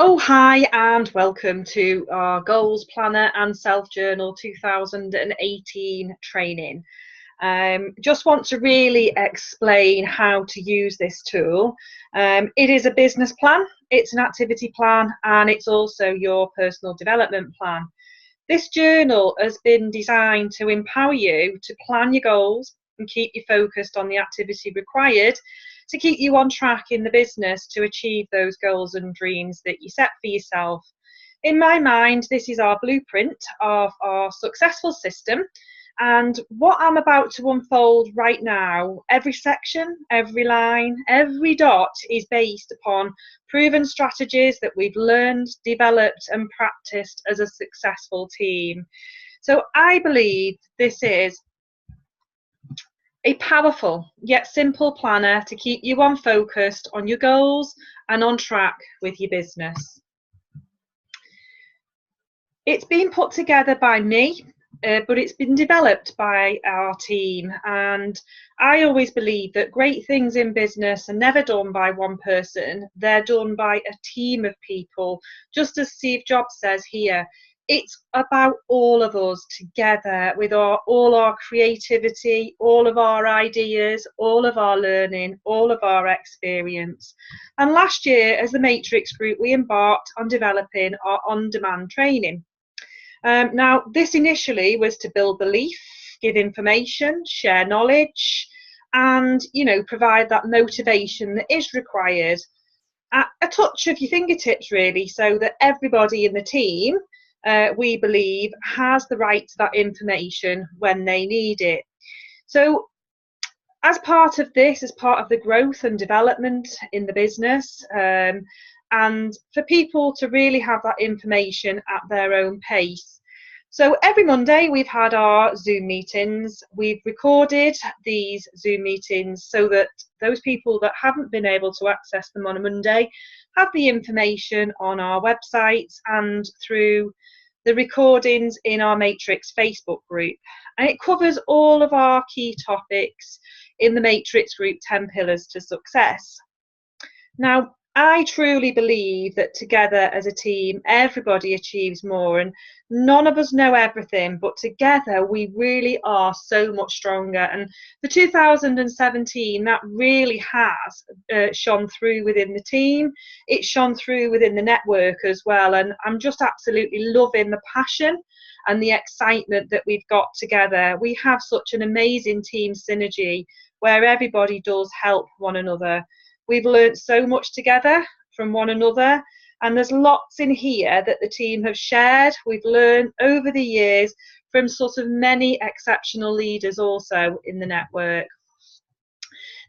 Oh, hi, and welcome to our Goals Planner and Self Journal 2018 training. Just want to really explain how to use this tool. It is a business plan, it's an activity plan, and it's also your personal development plan. This journal has been designed to empower you to plan your goals and keep you focused on the activity required to keep you on track in the business to achieve those goals and dreams that you set for yourself. In my mind, this is our blueprint of our successful system. And what I'm about to unfold right now, every section, every line, every dot is based upon proven strategies that we've learned, developed, and practiced as a successful team. So I believe this is a powerful yet simple planner to keep you on focused on your goals and on track with your business. It's been put together by me, but it's been developed by our team, and I always believe that great things in business are never done by one person, they're done by a team of people. Just as Steve Jobs says here, it's about all of us together with all our creativity, all of our ideas, all of our learning, all of our experience. And last year, as the Matrix Group, we embarked on developing our on-demand training. Now, this initially was to build belief, give information, share knowledge, and, provide that motivation that is required at a touch of your fingertips, really, so that everybody in the team, we believe, has the right to that information when they need it. So as part of this, as part of the growth and development in the business, and for people to really have that information at their own pace. So every Monday we've had our Zoom meetings. We've recorded these Zoom meetings so that those people that haven't been able to access them on a Monday have the information on our website and through the recordings in our Matrix Facebook group. And it covers all of our key topics in the Matrix Group 10 Pillars to Success. Now, I truly believe that together as a team, everybody achieves more, and none of us know everything, but together we really are so much stronger. And for 2017, that really has shone through within the team. It's shone through within the network as well. And I'm just absolutely loving the passion and the excitement that we've got together. We have such an amazing team synergy where everybody does help one another. We've learned so much together from one another, and there's lots in here that the team have shared. We've learned over the years from sort of many exceptional leaders also in the network.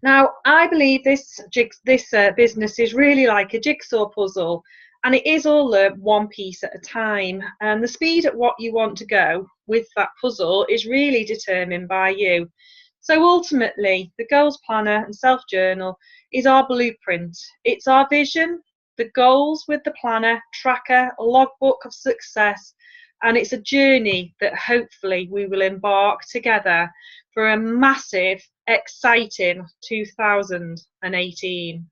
Now, I believe this business is really like a jigsaw puzzle, and it is all learned one piece at a time. And the speed at what you want to go with that puzzle is really determined by you. So ultimately, the Goals Planner and Self Journal is our blueprint. It's our vision, the goals with the planner, tracker, a logbook of success, and it's a journey that hopefully we will embark together for a massive, exciting 2018.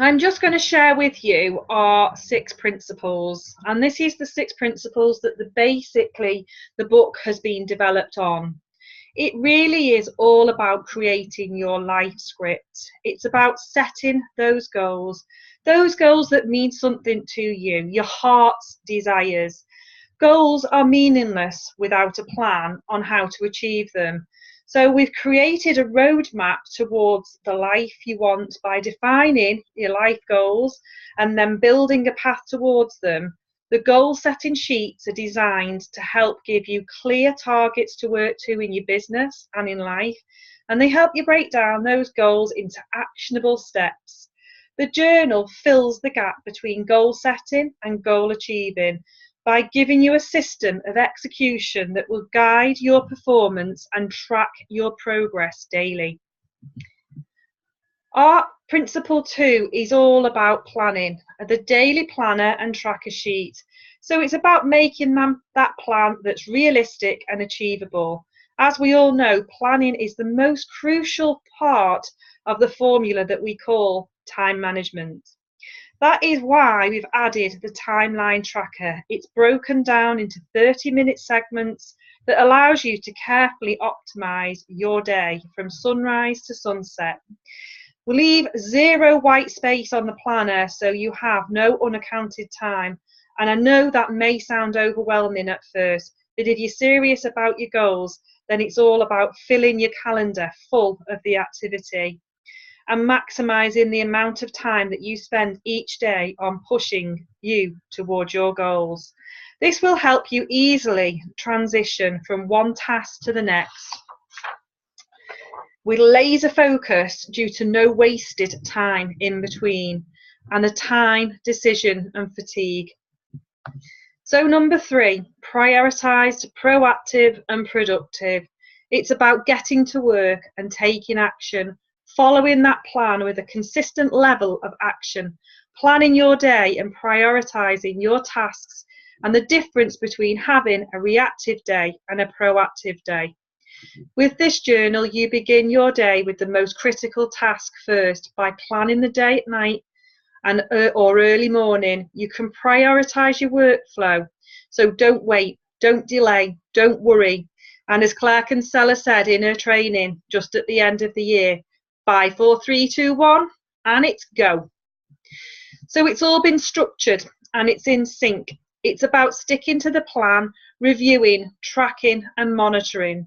I'm just going to share with you our 6 principles, and this is the 6 principles that basically the book has been developed on. It really is all about creating your life script. It's about setting those goals that mean something to you, your heart's desires. Goals are meaningless without a plan on how to achieve them. So we've created a roadmap towards the life you want by defining your life goals and then building a path towards them. The goal setting sheets are designed to help give you clear targets to work to in your business and in life, and they help you break down those goals into actionable steps. The journal fills the gap between goal setting and goal achieving by giving you a system of execution that will guide your performance and track your progress daily. Our principle 2 is all about planning, the daily planner and tracker sheet. So it's about making that plan that's realistic and achievable. As we all know, planning is the most crucial part of the formula that we call time management. That is why we've added the timeline tracker. It's broken down into 30-minute segments that allows you to carefully optimize your day from sunrise to sunset. We leave zero white space on the planner so you have no unaccounted time. And I know that may sound overwhelming at first, but if you're serious about your goals, then it's all about filling your calendar full of the activity and maximising the amount of time that you spend each day on pushing you towards your goals. This will help you easily transition from one task to the next with laser focus due to no wasted time in between and a time, decision and fatigue. So number 3, prioritised, proactive and productive. It's about getting to work and taking action, following that plan with a consistent level of action, planning your day and prioritising your tasks, and the difference between having a reactive day and a proactive day. With this journal, you begin your day with the most critical task first by planning the day at night or early morning. You can prioritise your workflow. So don't wait, don't delay, don't worry. And as Claire Kinsella said in her training just at the end of the year, 5, 4, 3, 2, 1, and it's go. So it's all been structured and it's in sync. It's about sticking to the plan, reviewing, tracking and monitoring.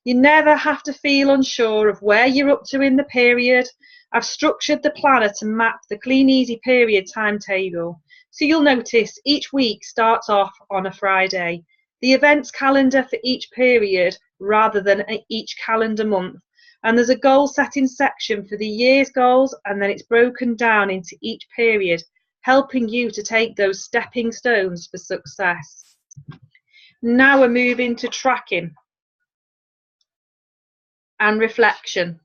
You never have to feel unsure of where you're up to in the period. I've structured the planner to map the Clean Easy period timetable. So you'll notice each week starts off on a Friday. The events calendar for each period rather than each calendar month. And there's a goal setting section for the year's goals, and then it's broken down into each period, helping you to take those stepping stones for success. Now we're moving to tracking and reflection.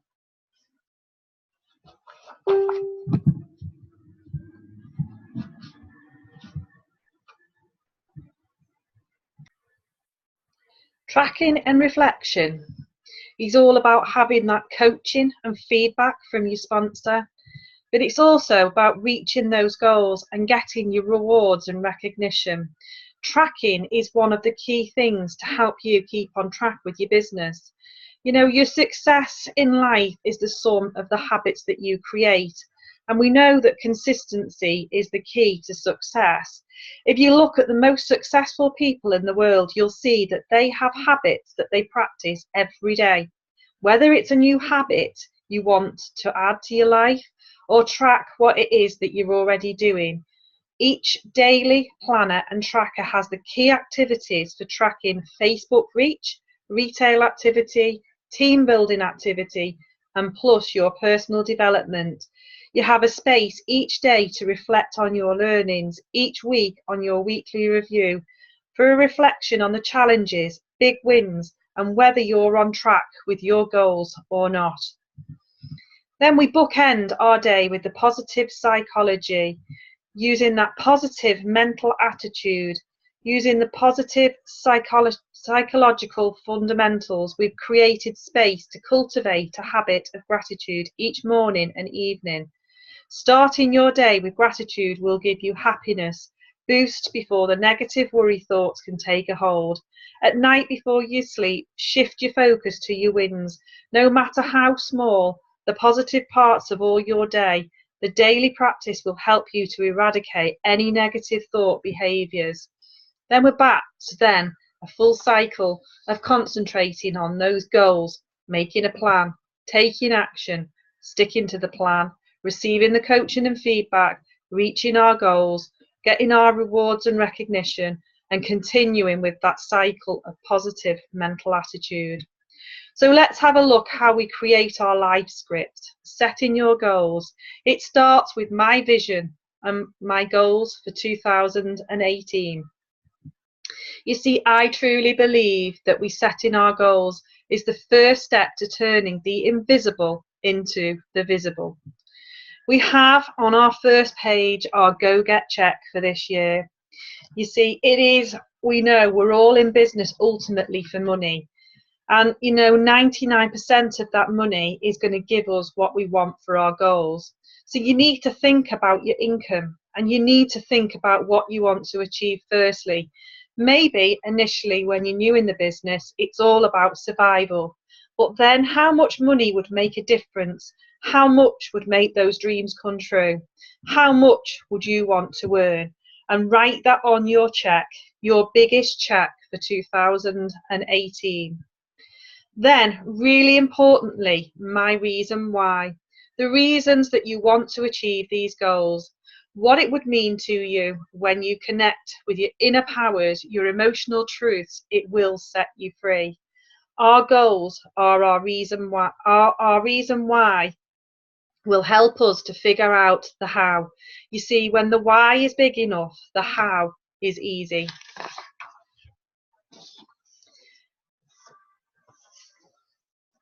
Tracking and reflection is all about having that coaching and feedback from your sponsor, but it's also about reaching those goals and getting your rewards and recognition. Tracking is one of the key things to help you keep on track with your business. You know, your success in life is the sum of the habits that you create. And we know that consistency is the key to success. If you look at the most successful people in the world, you'll see that they have habits that they practice every day. Whether it's a new habit you want to add to your life or track what it is that you're already doing. Each daily planner and tracker has the key activities for tracking Facebook reach, retail activity, team building activity, and plus your personal development. You have a space each day to reflect on your learnings, each week on your weekly review, for a reflection on the challenges, big wins, and whether you're on track with your goals or not. Then we bookend our day with the positive psychology, using that positive mental attitude, using the positive psychological fundamentals. We've created space to cultivate a habit of gratitude each morning and evening. Starting your day with gratitude will give you happiness boost before the negative worry thoughts can take a hold. At night before you sleep, shift your focus to your wins. No matter how small, the positive parts of all your day. The daily practice will help you to eradicate any negative thought behaviours. Then we're back to a full cycle of concentrating on those goals, making a plan, taking action, sticking to the plan, receiving the coaching and feedback, reaching our goals, getting our rewards and recognition, and continuing with that cycle of positive mental attitude. So let's have a look how we create our life script, setting your goals. It starts with my vision and my goals for 2018. You see, I truly believe that setting our goals is the first step to turning the invisible into the visible. We have on our first page our go get check for this year. You see, we know we're all in business ultimately for money. And, 99% of that money is going to give us what we want for our goals. So you need to think about your income and you need to think about what you want to achieve firstly. Maybe initially when you're new in the business, it's all about survival, but then how much money would make a difference? How much would make those dreams come true? How much would you want to earn? And write that on your check, your biggest check for 2018. Then, really importantly, my reason why. The reasons that you want to achieve these goals, what it would mean to you when you connect with your inner powers, your emotional truths, it will set you free. Our goals are our reason why. Our reason why will help us to figure out the how. You see, when the why is big enough, the how is easy.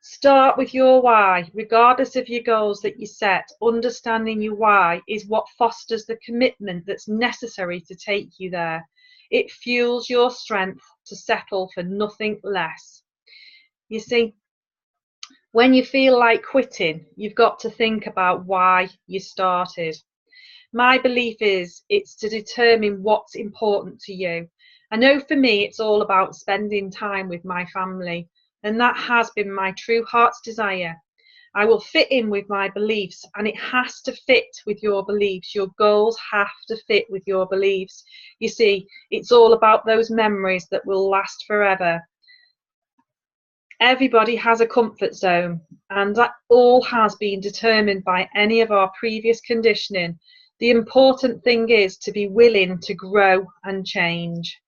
Start with your why, regardless of your goals that you set. Understanding your why is what fosters the commitment that's necessary to take you there. It fuels your strength to settle for nothing less. You see, when you feel like quitting, you've got to think about why you started. My belief is it's to determine what's important to you. I know for me, it's all about spending time with my family. And that has been my true heart's desire. I will fit in with my beliefs, and it has to fit with your beliefs. Your goals have to fit with your beliefs. You see, it's all about those memories that will last forever. Everybody has a comfort zone, and that all has been determined by any of our previous conditioning. The important thing is to be willing to grow and change.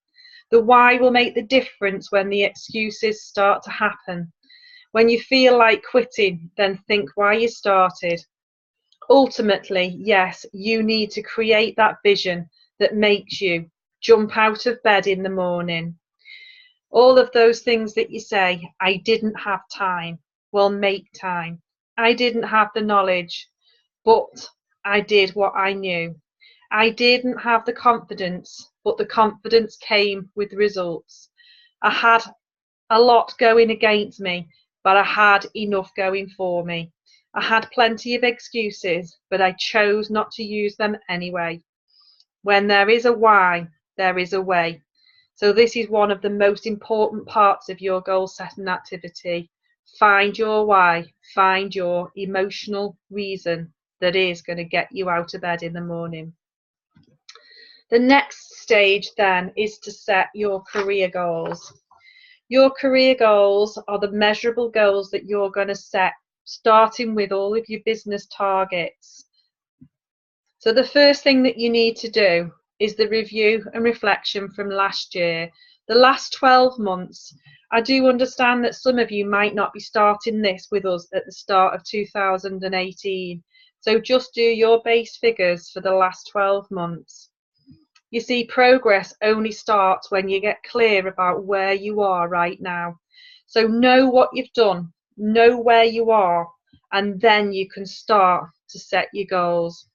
The why will make the difference when the excuses start to happen. When you feel like quitting, then think why you started. Ultimately, yes, you need to create that vision that makes you jump out of bed in the morning. All of those things that you say, I didn't have time. Well, make time. I didn't have the knowledge, but I did what I knew. I didn't have the confidence, but the confidence came with results. I had a lot going against me, but I had enough going for me. I had plenty of excuses, but I chose not to use them anyway. When there is a why, there is a way. So this is one of the most important parts of your goal setting activity. Find your why, find your emotional reason that is going to get you out of bed in the morning. The next stage then is to set your career goals. Your career goals are the measurable goals that you're going to set, starting with all of your business targets. So the first thing that you need to do is the review and reflection from last year, the last 12 months. I do understand that some of you might not be starting this with us at the start of 2018. So just do your base figures for the last 12 months. You see, progress only starts when you get clear about where you are right now. So know what you've done, know where you are, and then you can start to set your goals.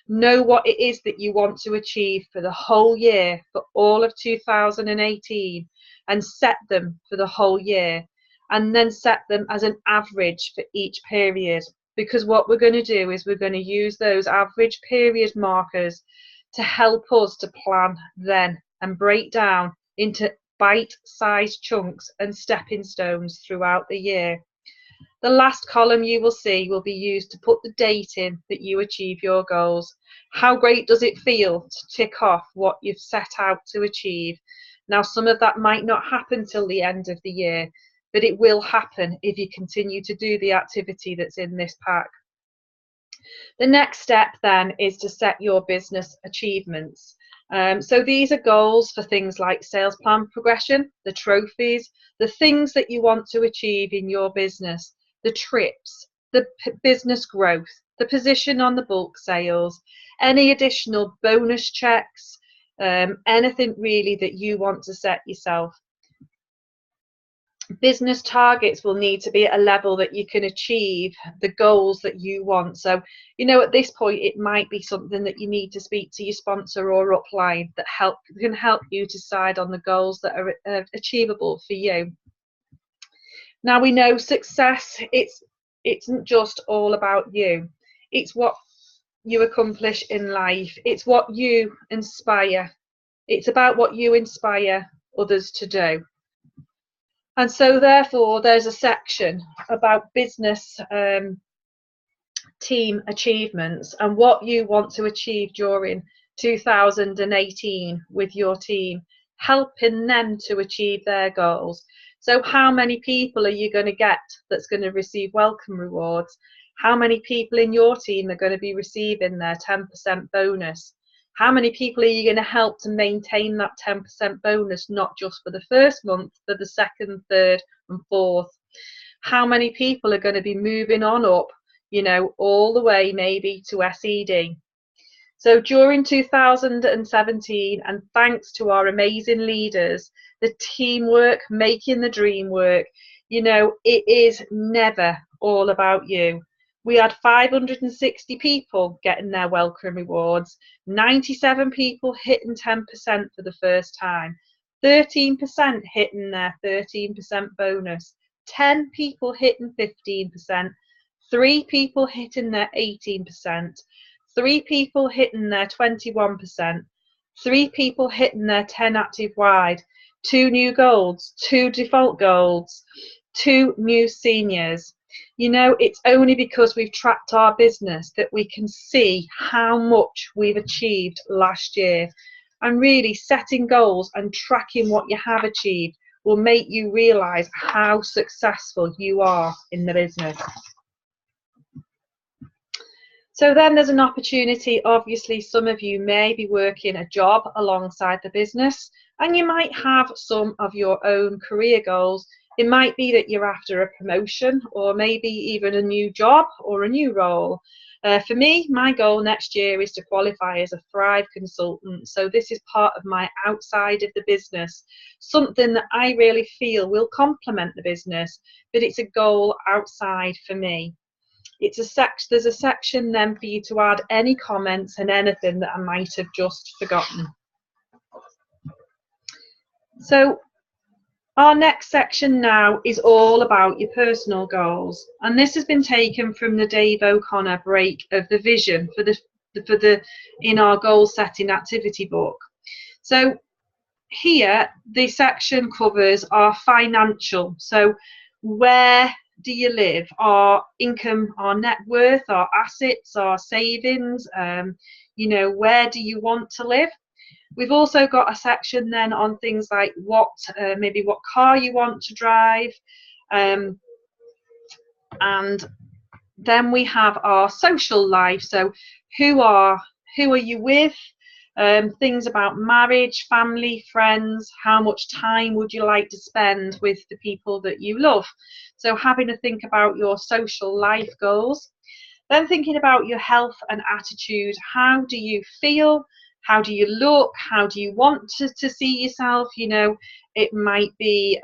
Know what it is that you want to achieve for the whole year, for all of 2018, and set them for the whole year. And then set them as an average for each period. Because what we're going to do is we're going to use those average period markers to help us to plan then and break down into bite-sized chunks and stepping stones throughout the year. The last column you will see will be used to put the date in that you achieve your goals. How great does it feel to tick off what you've set out to achieve? Now, some of that might not happen till the end of the year, but it will happen if you continue to do the activity that's in this pack. The next step then is to set your business achievements. So these are goals for things like sales plan progression, the trophies, the things that you want to achieve in your business, the trips, the business growth, the position on the bulk sales, any additional bonus checks, anything really that you want to set yourself. Business targets will need to be at a level that you can achieve the goals that you want. So, you know, at this point, it might be something that you need to speak to your sponsor or upline that can help you decide on the goals that are achievable for you. Now, we know success, it's not just all about you. It's what you accomplish in life. It's what you inspire. It's about what you inspire others to do. And so therefore there's a section about business team achievements and what you want to achieve during 2018 with your team, helping them to achieve their goals. So how many people are you going to get that's going to receive welcome rewards? How many people in your team are going to be receiving their 10% bonus? How many people are you going to help to maintain that 10% bonus, not just for the first month, but the second, third and fourth? How many people are going to be moving on up, you know, all the way maybe to SED? So during 2017, and thanks to our amazing leaders, the teamwork, making the dream work, you know, it is never all about you. We had 560 people getting their welcome rewards, 97 people hitting 10% for the first time, 13% hitting their 13% bonus, 10 people hitting 15%, 3 people hitting their 18%, 3 people hitting their 21%, 3 people hitting their 10 active wide, 2 new golds, 2 default golds, 2 new seniors. You know, it's only because we've tracked our business that we can see how much we've achieved last year. And really setting goals and tracking what you have achieved will make you realise how successful you are in the business. So then there's an opportunity. Obviously, some of you may be working a job alongside the business, and you might have some of your own career goals. It might be that you're after a promotion, or maybe even a new job or a new role. For me, my goal next year is to qualify as a Thrive consultant. So this is part of my outside of the business, something that I really feel will complement the business, but it's a goal outside for me. There's a section then for you to add any comments and anything that I might have just forgotten. So our next section now is all about your personal goals, and this has been taken from the Dave O'Connor break of the vision for the in our goal setting activity book. So here the section covers our financial, so where do you live, our income, our net worth, our assets, our savings, you know, where do you want to live? We've also got a section then on things like maybe what car you want to drive, and then we have our social life. So who are you with? Things about marriage, family, friends, how much time would you like to spend with the people that you love? So having to think about your social life goals. Then thinking about your health and attitude. How do you feel? How do you look? How do you want to see yourself? You know, it might be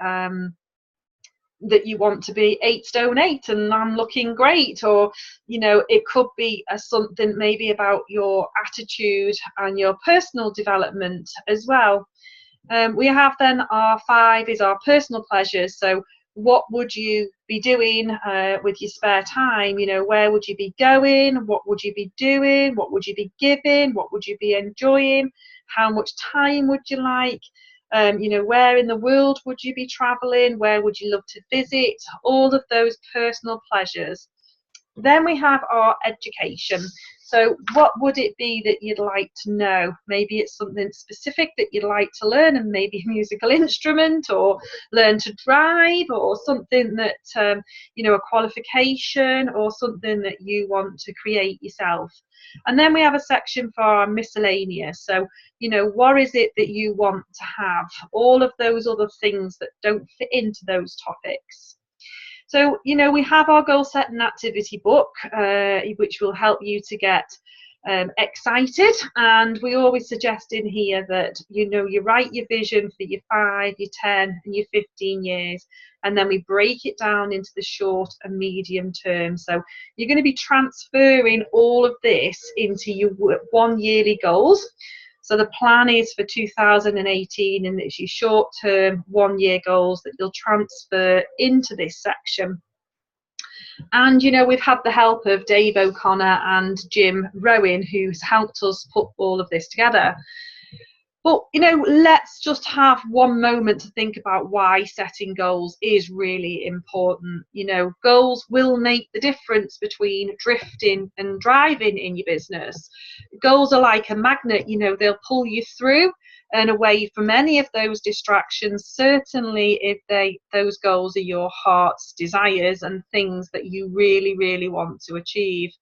that you want to be 8 stone 8 and I'm looking great, or you know, it could be something maybe about your attitude and your personal development as well. We have then our 5 is our personal pleasures. So what would you be doing with your spare time? You know, where would you be going? What would you be doing? What would you be giving? What would you be enjoying? How much time would you like? You know, where in the world would you be traveling? Where would you love to visit? All of those personal pleasures. Then we have our education. So what would it be that you'd like to know? Maybe it's something specific that you'd like to learn, and maybe a musical instrument, or learn to drive, or something that, you know, a qualification, or something that you want to create yourself. And then we have a section for our miscellaneous. So, you know, what is it that you want to have? All of those other things that don't fit into those topics. So, you know, we have our goal setting activity book, which will help you to get excited. And we always suggest in here that, you know, you write your vision for your 5, your 10 and your 15 years. And then we break it down into the short and medium term. So you're going to be transferring all of this into your 1 yearly goals. So the plan is for 2018, and it's your short-term 1 year goals that you'll transfer into this section. And, you know, we've had the help of Dave O'Connor and Jim Rowan, who's helped us put all of this together. But, you know, let's just have one moment to think about why setting goals is really important. You know, goals will make the difference between drifting and driving in your business. Goals are like a magnet, you know, they'll pull you through and away from any of those distractions, certainly if those goals are your heart's desires and things that you really, really want to achieve.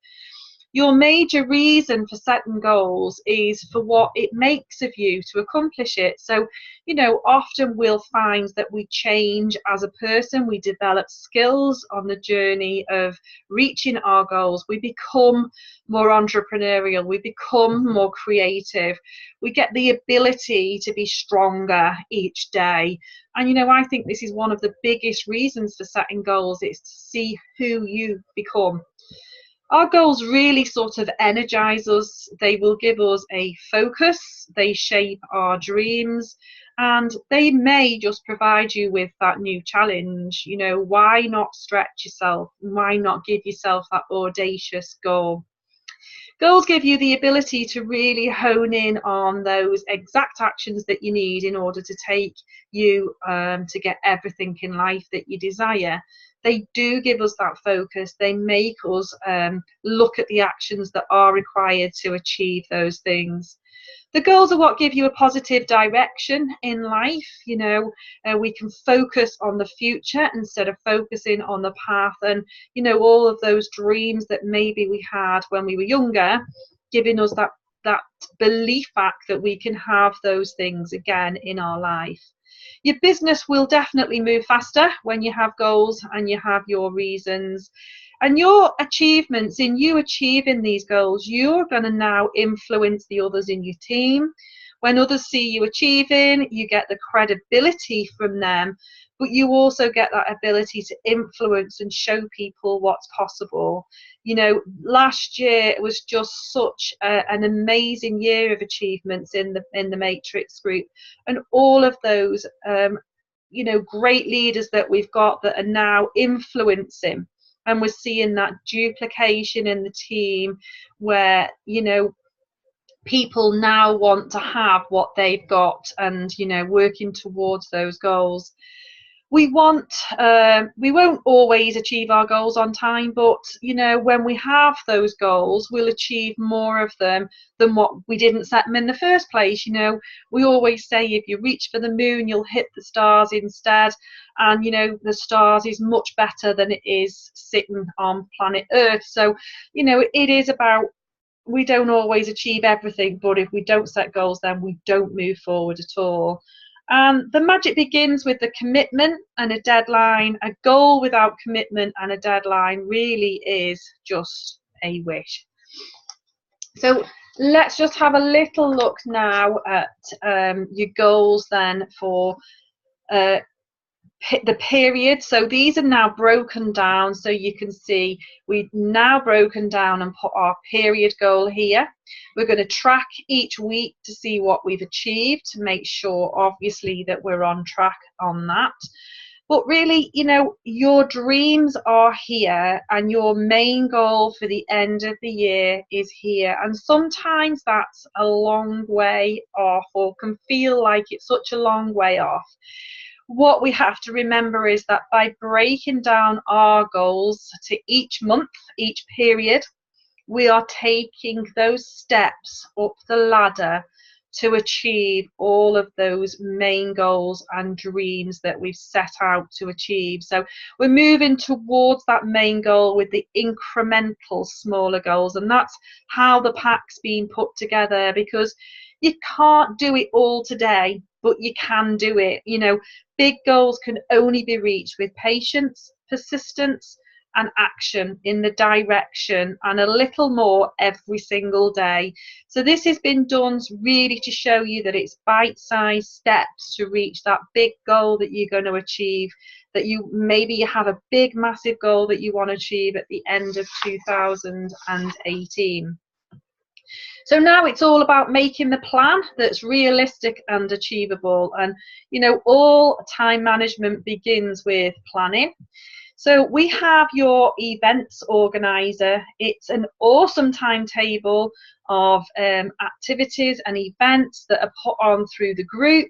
Your major reason for setting goals is for what it makes of you to accomplish it. So, you know, often we'll find that we change as a person, we develop skills on the journey of reaching our goals, we become more entrepreneurial, we become more creative, we get the ability to be stronger each day. And, you know, I think this is one of the biggest reasons for setting goals, is to see who you become. Our goals really sort of energize us. They will give us a focus, they shape our dreams, and they may just provide you with that new challenge. You know, why not stretch yourself? Why not give yourself that audacious goal? Goals give you the ability to really hone in on those exact actions that you need in order to take you to get everything in life that you desire. They do give us that focus. They make us look at the actions that are required to achieve those things. The goals are what give you a positive direction in life. You know, we can focus on the future instead of focusing on the path, and, you know, all of those dreams that maybe we had when we were younger, giving us that belief back that we can have those things again in our life. Your business will definitely move faster when you have goals and you have your reasons. And your achievements in you achieving these goals, you're going to now influence the others in your team. When others see you achieving, you get the credibility from them, but you also get that ability to influence and show people what's possible. You know, last year was just such an amazing year of achievements in the Matrix Group, and all of those you know, great leaders that we've got that are now influencing. And we're seeing that duplication in the team where, you know, people now want to have what they've got, and, you know, working towards those goals. We won't always achieve our goals on time, but, you know, when we have those goals, we'll achieve more of them than what we didn't set them in the first place. You know, we always say if you reach for the moon, you'll hit the stars instead. And, you know, the stars is much better than it is sitting on planet Earth. So, you know, it is about, we don't always achieve everything, but if we don't set goals, then we don't move forward at all. The magic begins with the commitment and a deadline. A goal without commitment and a deadline really is just a wish. So let's just have a little look now at your goals then for the period. So these are now broken down, so you can see we've now broken down and put our period goal here. We're going to track each week to see what we've achieved, to make sure obviously that we're on track on that. But really, you know, your dreams are here, and your main goal for the end of the year is here. And sometimes that's a long way off, or can feel like it's such a long way off. What we have to remember is that by breaking down our goals to each month, each period, we are taking those steps up the ladder to achieve all of those main goals and dreams that we've set out to achieve. So we're moving towards that main goal with the incremental smaller goals, and that's how the pack's been put together, because you can't do it all today, but you can do it. You know, big goals can only be reached with patience, persistence, and action in the direction, and a little more every single day. So this has been done really to show you that it's bite-sized steps to reach that big goal that you're going to achieve, that you have a big massive goal that you want to achieve at the end of 2018. So now it's all about making the plan that's realistic and achievable. And, you know, all time management begins with planning. So we have your events organizer. It's an awesome timetable of activities and events that are put on through the group,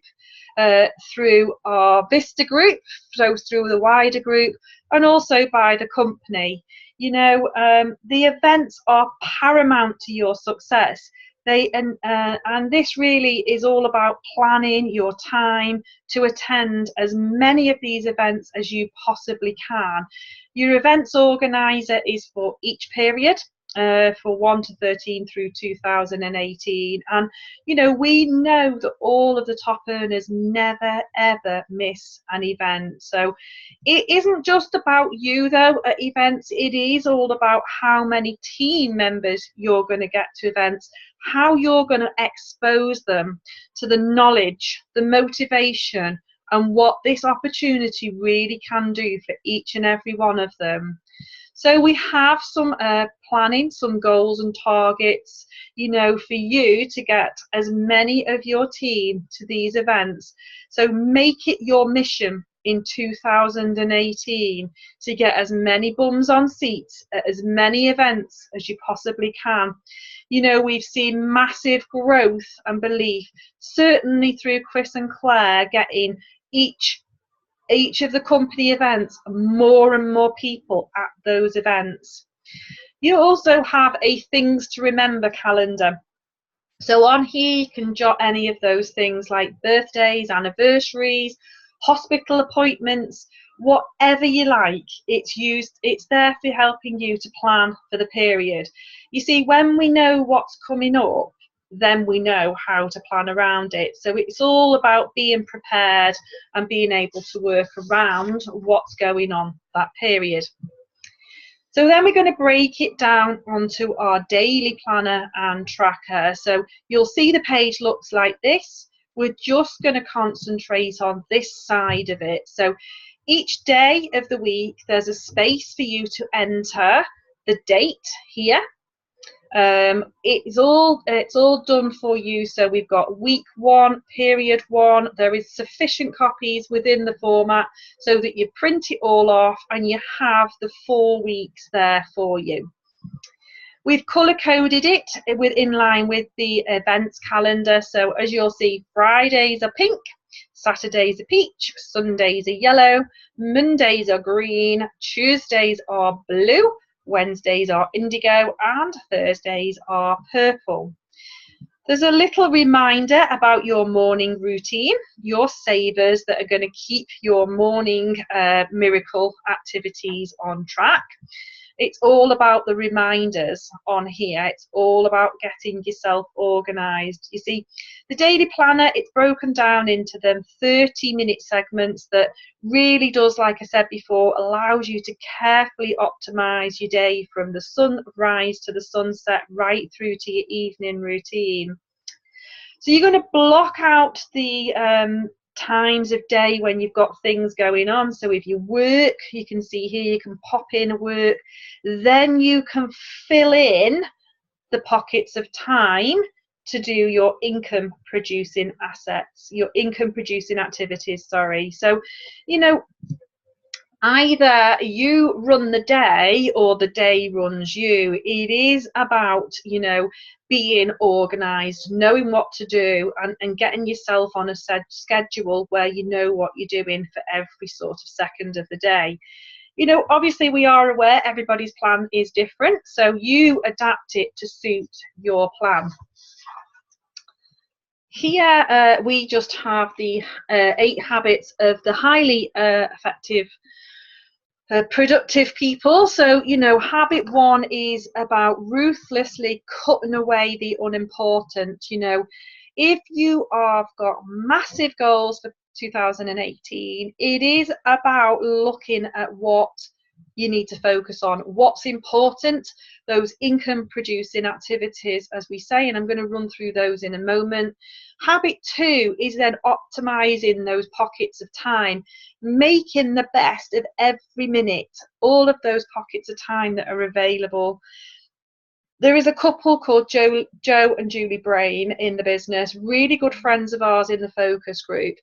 through our Vista group, so through the wider group, and also by the company. You know, the events are paramount to your success. And this really is all about planning your time to attend as many of these events as you possibly can. Your events organizer is for each period, for 1 to 13 through 2018, and you know, we know that all of the top earners never ever miss an event. So it isn't just about you though at events, it is all about how many team members you're going to get to events, how you're going to expose them to the knowledge, the motivation, and what this opportunity really can do for each and every one of them. So we have some planning, some goals and targets, you know, for you to get as many of your team to these events. So make it your mission in 2018 to get as many bums on seats at as many events as you possibly can. You know, we've seen massive growth and belief, certainly through Chris and Claire getting each of the company events, more and more people at those events. You also have a things to remember calendar. So on here you can jot any of those things like birthdays, anniversaries, hospital appointments, whatever you like. It's there for helping you to plan for the period. You see, when we know what's coming up, then we know how to plan around it. So it's all about being prepared and being able to work around what's going on that period. So then we're going to break it down onto our daily planner and tracker. So you'll see the page looks like this. We're just going to concentrate on this side of it. So each day of the week, there's a space for you to enter the date here. It's all done for you. So we've got week 1, period 1. There is sufficient copies within the format so that you print it all off and you have the 4 weeks there for you. We've color coded it in line with the events calendar. So as you'll see, Fridays are pink, Saturdays are peach, Sundays are yellow, Mondays are green, Tuesdays are blue, Wednesdays are indigo, and Thursdays are purple. There's a little reminder about your morning routine, your savers that are going to keep your morning miracle activities on track. It's all about the reminders on here. It's all about getting yourself organised. You see, the daily planner, it's broken down into them 30-minute segments that really does, like I said before, allows you to carefully optimise your day from the sunrise to the sunset right through to your evening routine. So you're going to block out the times of day when you've got things going on. So if you work, you can see here, you can pop in work, then you can fill in the pockets of time to do your income producing assets, your income producing activities, sorry. So, you know, either you run the day or the day runs you. It is about, you know, being organised, knowing what to do, and getting yourself on a schedule where you know what you're doing for every sort of second of the day. You know, obviously we are aware everybody's plan is different, so you adapt it to suit your plan. Here we just have the 8 habits of the highly effective productive people. So, you know, habit 1 is about ruthlessly cutting away the unimportant. You know, if you have got massive goals for 2018, it is about looking at what you need to focus on, what's important, those income producing activities, as we say, and I'm going to run through those in a moment. Habit 2 is then optimizing those pockets of time, making the best of every minute, all of those pockets of time that are available. There is a couple called Joe and Julie Brain in the business, really good friends of ours in the focus group.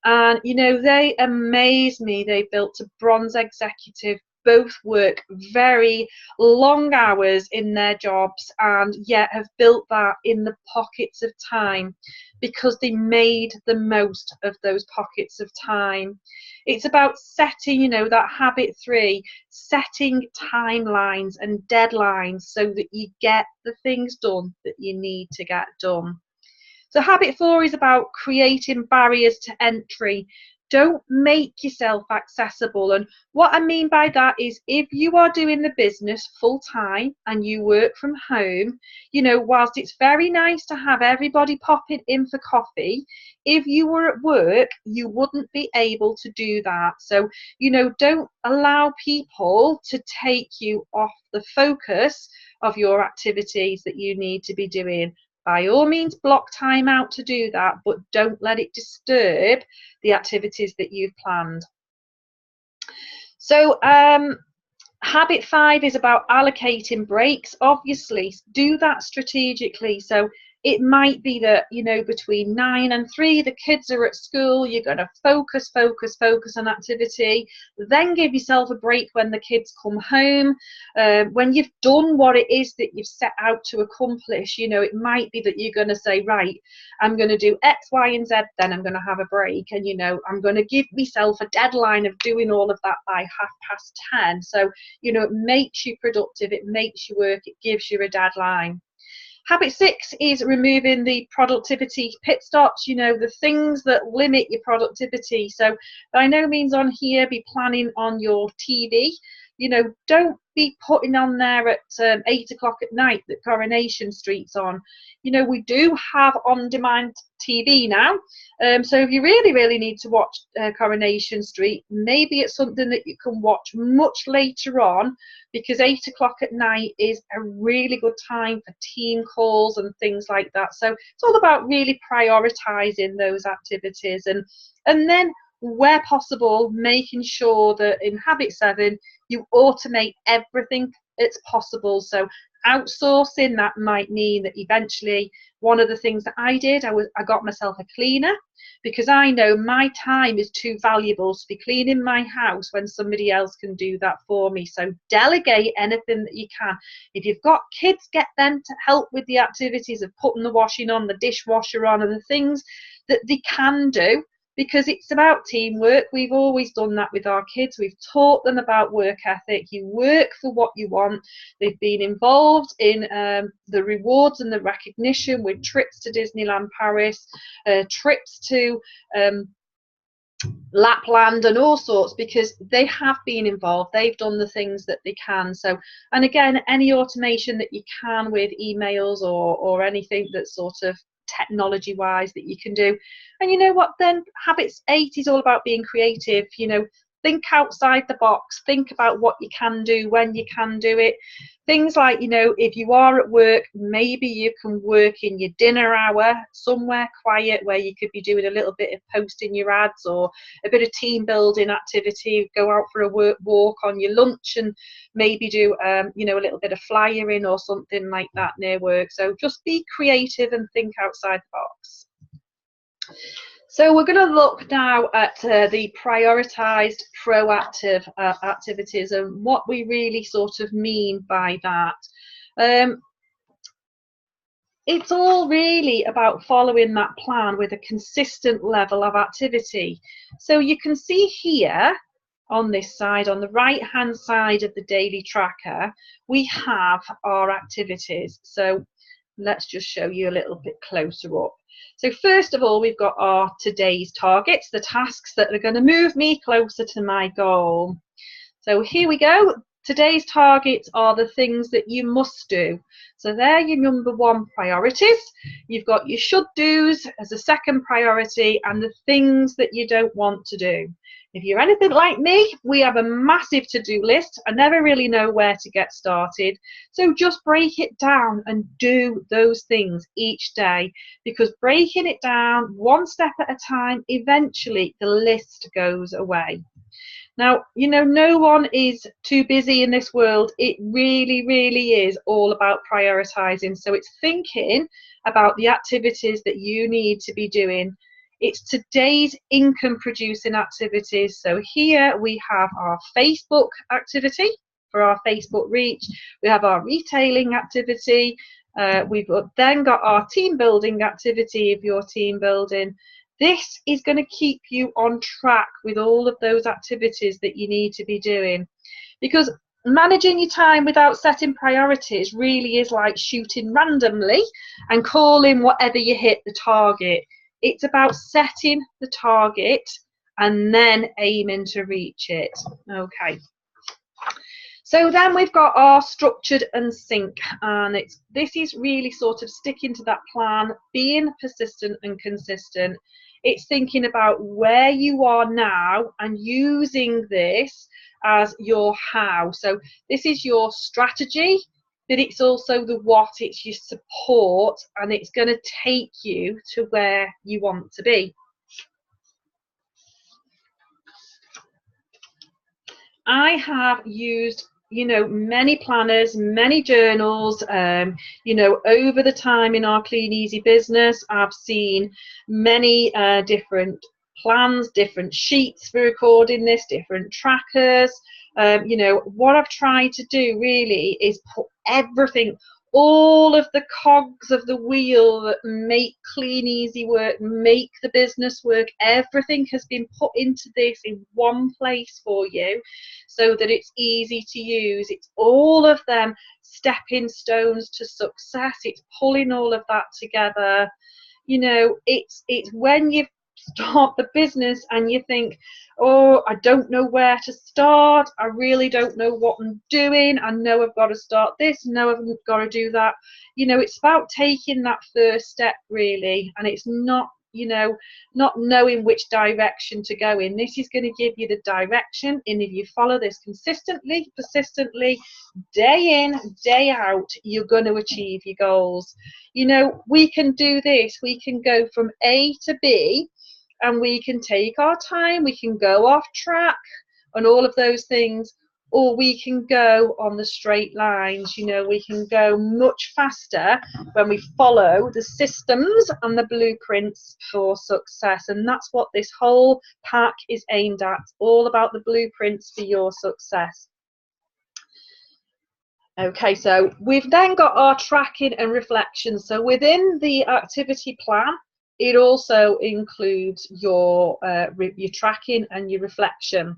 And, you know, they amaze me. They built a bronze executive both work very long hours in their jobs and yet have built that in the pockets of time because they made the most of those pockets of time. It's about setting, you know, that habit 3, setting timelines and deadlines so that you get the things done that you need to get done. So habit 4 is about creating barriers to entry. Don't make yourself accessible. And what I mean by that is if you are doing the business full time and you work from home, you know, whilst it's very nice to have everybody popping in for coffee, if you were at work, you wouldn't be able to do that. So, you know, don't allow people to take you off the focus of your activities that you need to be doing. By all means, block time out to do that, but don't let it disturb the activities that you've planned. So habit 5 is about allocating breaks. Obviously, do that strategically. So it might be that, you know, between 9 and 3, the kids are at school, you're going to focus on activity, then give yourself a break when the kids come home. When you've done what it is that you've set out to accomplish, you know, it might be that you're going to say, right, I'm going to do X, Y, and Z, then I'm going to have a break. And, you know, I'm going to give myself a deadline of doing all of that by 10:30. So, you know, it makes you productive, it makes you work, it gives you a deadline. Habit 6 is removing the productivity pit stops, you know, the things that limit your productivity. So by no means on here be planning on your TV. You know, don't be putting on there at 8 o'clock at night that Coronation Street's on. You know, we do have on-demand TV now. So if you really need to watch Coronation Street, maybe it's something that you can watch much later on, because 8 o'clock at night is a really good time for team calls and things like that. So it's all about really prioritizing those activities, and then where possible, making sure that in habit 7 you automate everything that's possible. So outsourcing, that might mean that eventually, one of the things that I did, I got myself a cleaner, because I know my time is too valuable to be cleaning my house when somebody else can do that for me. So delegate anything that you can. If you've got kids, get them to help with the activities of putting the washing on, the dishwasher on, and the things that they can do, because it's about teamwork. We've always done that with our kids. We've taught them about work ethic. You work for what you want. They've been involved in the rewards and the recognition with trips to Disneyland Paris, trips to Lapland and all sorts, because they have been involved. They've done the things that they can. So, and again, any automation that you can with emails or anything that's sort of technology wise that you can do. And you know what, then habits 8 is all about being creative. You know, think outside the box, think about what you can do, when you can do it. Things like, you know, if you are at work, maybe you can work in your dinner hour somewhere quiet where you could be doing a little bit of posting your ads or a bit of team building activity. Go out for a walk on your lunch and maybe do you know, a little bit of flyering or something like that near work. So just be creative and think outside the box. So we're going to look now at the prioritised proactive activities and what we really sort of mean by that. It's all really about following that plan with a consistent level of activity. So you can see here on this side, on the right hand side of the daily tracker, we have our activities. So let's just show you a little bit closer up. So first of all, we've got our today's targets, the tasks that are going to move me closer to my goal. So here we go. Today's targets are the things that you must do. So they're your number 1 priorities. You've got your should do's as a second priority, and the things that you don't want to do. If you're anything like me, we have a massive to-do list. I never really know where to get started. So just break it down and do those things each day, because breaking it down one step at a time, eventually the list goes away. Now, you know, no one is too busy in this world. It really is all about prioritizing. So it's thinking about the activities that you need to be doing. It's today's income producing activities. So here we have our Facebook activity for our Facebook reach. We have our retailing activity. We've then got our team building activity if you're team building. This is going to keep you on track with all of those activities that you need to be doing, because managing your time without setting priorities really is like shooting randomly and calling whatever you hit the target. It's about setting the target and then aiming to reach it. Okay. So then we've got our structured and sync, and this is really sort of sticking to that plan, being persistent and consistent. It's thinking about where you are now and using this as your how. So this is your strategy, but it's also the what, it's your support, and it's going to take you to where you want to be. I have used, you know, many planners, many journals, you know, over the time in our Clean Easy business. I've seen many different plans, different sheets for recording this, different trackers. You know, what I've tried to do really is put everything, all of the cogs of the wheel that make Clean Easy work, make the business work, everything has been put into this in one place for you so that it's easy to use. It's all of them stepping stones to success. It's pulling all of that together. You know, it's when you start the business and you think, oh, I don't know where to start, I really don't know what I'm doing, I know I've got to start this, no, I've got to do that. You know, it's about taking that first step really, and it's not, you know, not knowing which direction to go in. This is going to give you the direction, and if you follow this consistently, persistently, day in, day out, you're going to achieve your goals. You know, we can do this, we can go from A to B, and we can take our time, we can go off track and all of those things, or we can go on the straight lines. You know, we can go much faster when we follow the systems and the blueprints for success. And that's what this whole pack is aimed at, all about the blueprints for your success. Okay, so we've then got our tracking and reflection. So within the activity plan, it also includes your tracking and your reflection.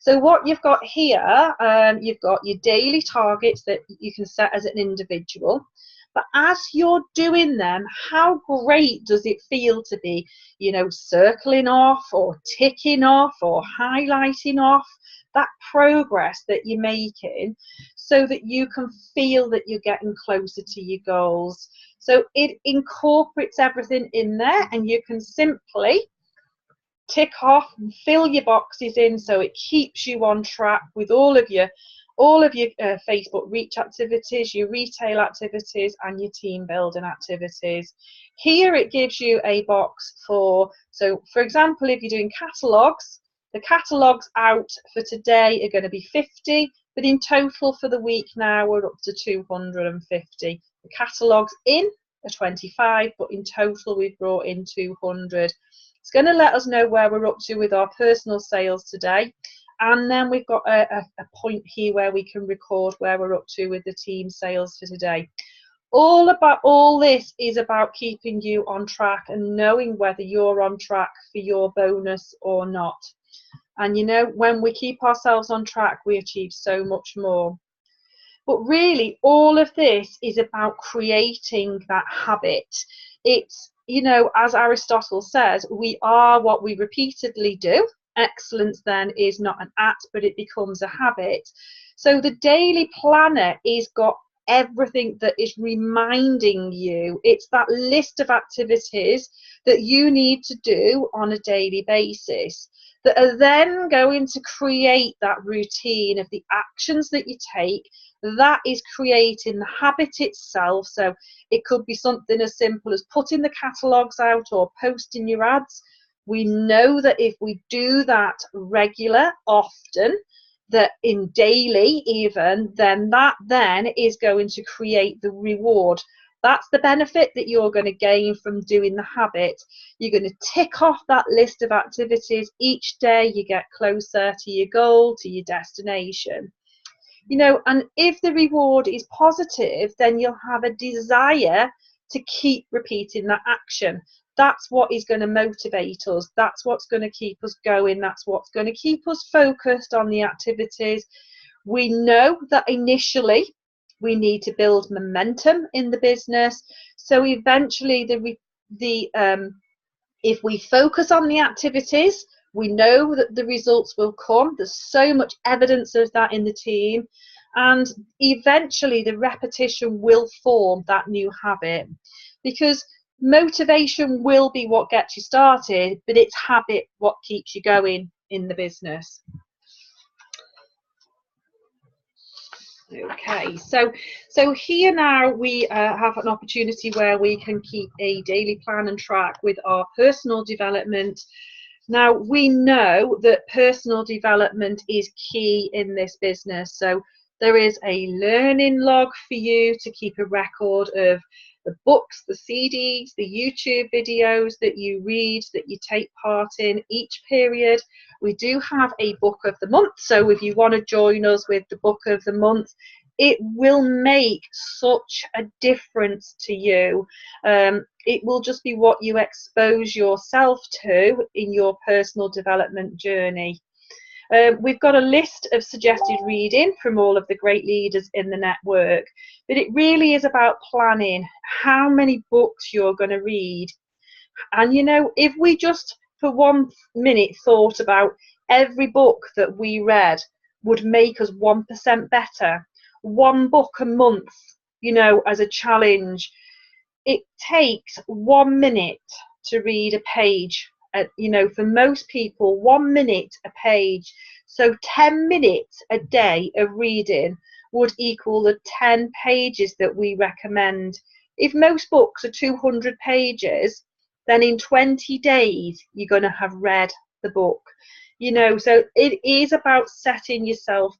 So what you've got here, you've got your daily targets that you can set as an individual. But as you're doing them, how great does it feel to be, you know, circling off or ticking off or highlighting off that progress that you're making, so that you can feel that you're getting closer to your goals. So it incorporates everything in there, and you can simply tick off and fill your boxes in, so it keeps you on track with all of your Facebook reach activities, your retail activities, and your team building activities. Here it gives you a box for, so for example, if you're doing catalogues, the catalogues out for today are going to be 50, but in total for the week now we're up to 250. The catalogues in are 25, but in total we've brought in 200. It's going to let us know where we're up to with our personal sales today. And then we've got a point here where we can record where we're up to with the team sales for today. All this is about keeping you on track and knowing whether you're on track for your bonus or not. And you know, when we keep ourselves on track, we achieve so much more. But really, all of this is about creating that habit. It's, you know, as Aristotle says, we are what we repeatedly do. Excellence then is not an act, but it becomes a habit. So the daily planner is got everything that is reminding you. It's that list of activities that you need to do on a daily basis that are then going to create that routine of the actions that you take. That is creating the habit itself. So it could be something as simple as putting the catalogues out or posting your ads. We know that if we do that regular, often, that in daily even, then that then is going to create the reward. That's the benefit that you're going to gain from doing the habit. You're going to tick off that list of activities each day. You get closer to your goal, to your destination. You know, and if the reward is positive, then you'll have a desire to keep repeating that action. That's what is going to motivate us. That's what's going to keep us going. That's what's going to keep us focused on the activities. We know that initially we need to build momentum in the business. So eventually if we focus on the activities, we know that the results will come. There's so much evidence of that in the team. And eventually the repetition will form that new habit, because motivation will be what gets you started, but it's habit what keeps you going in the business. Okay, so here now we have an opportunity where we can keep a daily plan and track with our personal development. Now, we know that personal development is key in this business. So there is a learning log for you to keep a record of the books, the CDs, the YouTube videos that you read, that you take part in each period. We do have a book of the month, so if you want to join us with the book of the month, it will make such a difference to you. It will just be what you expose yourself to in your personal development journey. We've got a list of suggested reading from all of the great leaders in the network, but it really is about planning how many books you're going to read. And you know, if we just for 1 minute thought about every book that we read would make us 1% better, 1 book a month, you know, as a challenge. It takes 1 minute to read a page. You know, for most people, 1 minute a page. So 10 minutes a day of reading would equal the 10 pages that we recommend. If most books are 200 pages, then in 20 days you're going to have read the book. You know, so it is about setting yourself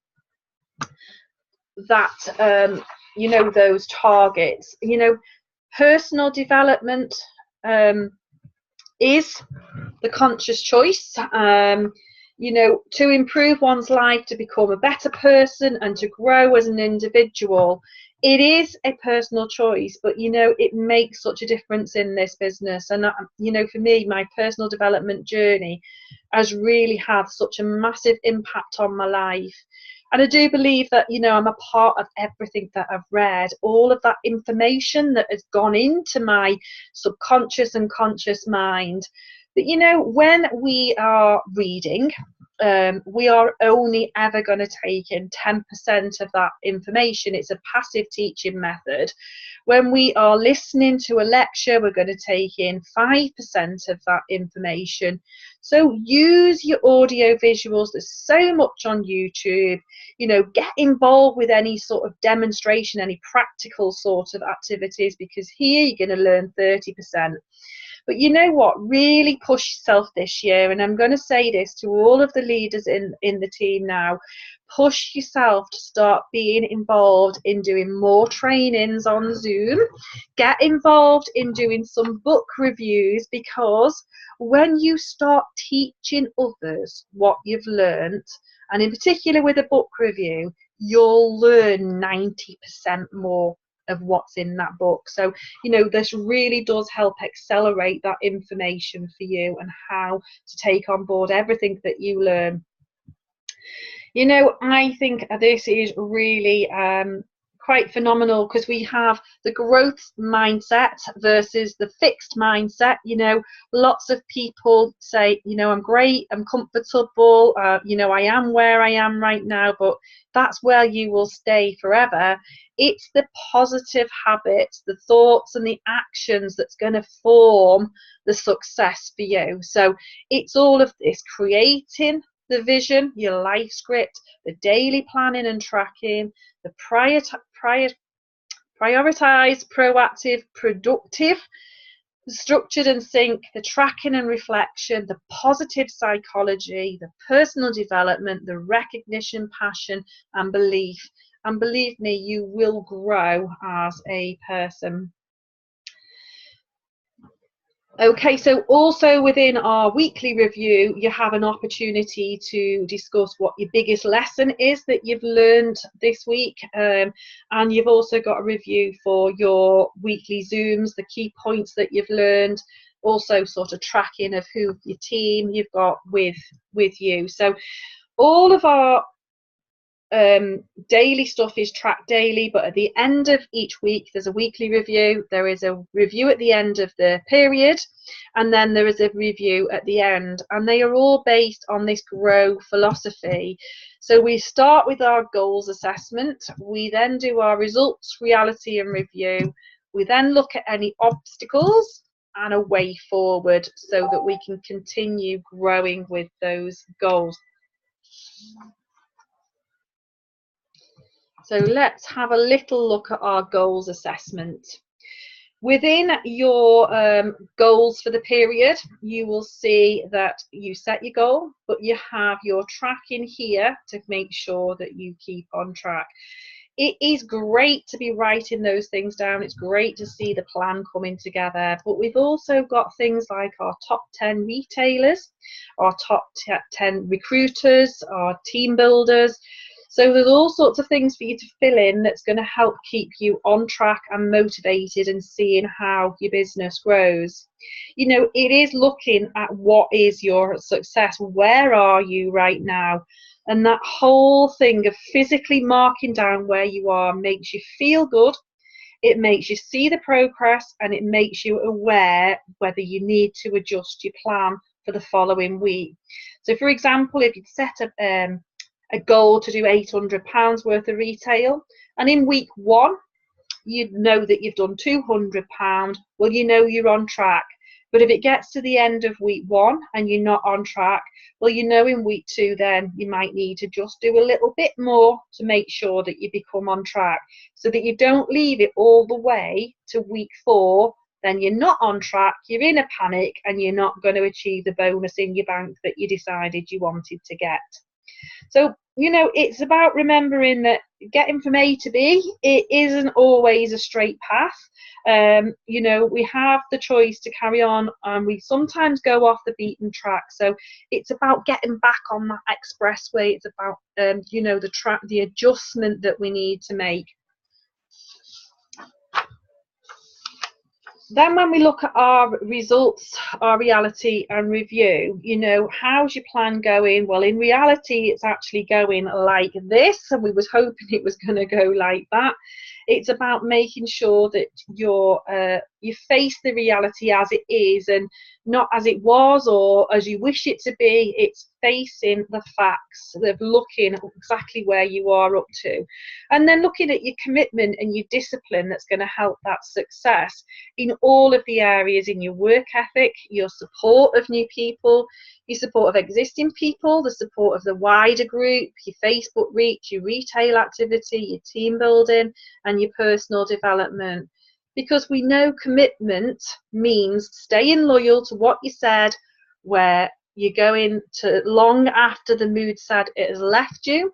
that you know, those targets. You know, personal development is the conscious choice, you know, to improve one's life, to become a better person and to grow as an individual. It is a personal choice, but you know, it makes such a difference in this business. And you know, for me, my personal development journey has really had such a massive impact on my life. And I do believe that, you know, I'm a part of everything that I've read, all of that information that has gone into my subconscious and conscious mind. But, you know, when we are reading, we are only ever going to take in 10% of that information. It's a passive teaching method. When we are listening to a lecture, we're going to take in 5% of that information. So use your audio visuals. There's so much on YouTube. You know, get involved with any sort of demonstration, any practical sort of activities, because here you're going to learn 30%. But you know what? Really push yourself this year. And I'm going to say this to all of the leaders in the team now. Push yourself to start being involved in doing more trainings on Zoom. Get involved in doing some book reviews, because when you start teaching others what you've learned, and in particular with a book review, you'll learn 90% more of what's in that book. So, you know, this really does help accelerate that information for you and how to take on board everything that you learn. You know, I think this is really quite phenomenal, because we have the growth mindset versus the fixed mindset. You know, lots of people say, you know, I'm great, I'm comfortable, you know, I am where I am right now, but that's where you will stay forever. It's the positive habits, the thoughts and the actions that's going to form the success for you. So it's all of this: creating the vision, your life script, the daily planning and tracking, the prioritize, proactive, productive, the structured and sync, the tracking and reflection, the positive psychology, the personal development, the recognition, passion and belief. And believe me, you will grow as a person. Okay, so also within our weekly review, you have an opportunity to discuss what your biggest lesson is that you've learned this week. And you've also got a review for your weekly Zooms, the key points that you've learned, also sort of tracking of who your team you've got with you. So all of our daily stuff is tracked daily, but at the end of each week there's a weekly review. There is a review at the end of the period, and then there is a review at the end, and they are all based on this GROW philosophy. So we start with our goals assessment, we then do our results, reality and review, we then look at any obstacles and a way forward so that we can continue growing with those goals. So let's have a little look at our goals assessment. Within your goals for the period, you will see that you set your goal, but you have your tracking here to make sure that you keep on track. It is great to be writing those things down. It's great to see the plan coming together, but we've also got things like our top 10 retailers, our top 10 recruiters, our team builders. So there's all sorts of things for you to fill in that's going to help keep you on track and motivated and seeing how your business grows. You know, it is looking at what is your success, where are you right now? And that whole thing of physically marking down where you are makes you feel good, it makes you see the progress, and it makes you aware whether you need to adjust your plan for the following week. So for example, if you'd set up a goal to do £800 worth of retail, and in week 1 you know that you've done £200, well, you know you're on track. But if it gets to the end of week 1 and you're not on track, well, you know in week 2 then you might need to just do a little bit more to make sure that you become on track, so that you don't leave it all the way to week 4, then you're not on track, you're in a panic, and you're not going to achieve the bonus in your bank that you decided you wanted to get. So, you know, it's about remembering that getting from A to B, it isn't always a straight path. You know, we have the choice to carry on, and we sometimes go off the beaten track. So it's about getting back on that expressway. It's about, you know, the adjustment that we need to make. Then when we look at our results, our reality and review, you know, how's your plan going? Well, in reality, it's actually going like this, and we was hoping it was going to go like that. It's about making sure that you face the reality as it is, and not as it was or as you wish it to be. It's facing the facts, of looking at exactly where you are up to, and then looking at your commitment and your discipline that's going to help that success in all of the areas, in your work ethic, your support of new people, your support of existing people, the support of the wider group, your Facebook reach, your retail activity, your team building, and your personal development. Because we know commitment means staying loyal to what you said, where you're going to long after the mood said it has left you.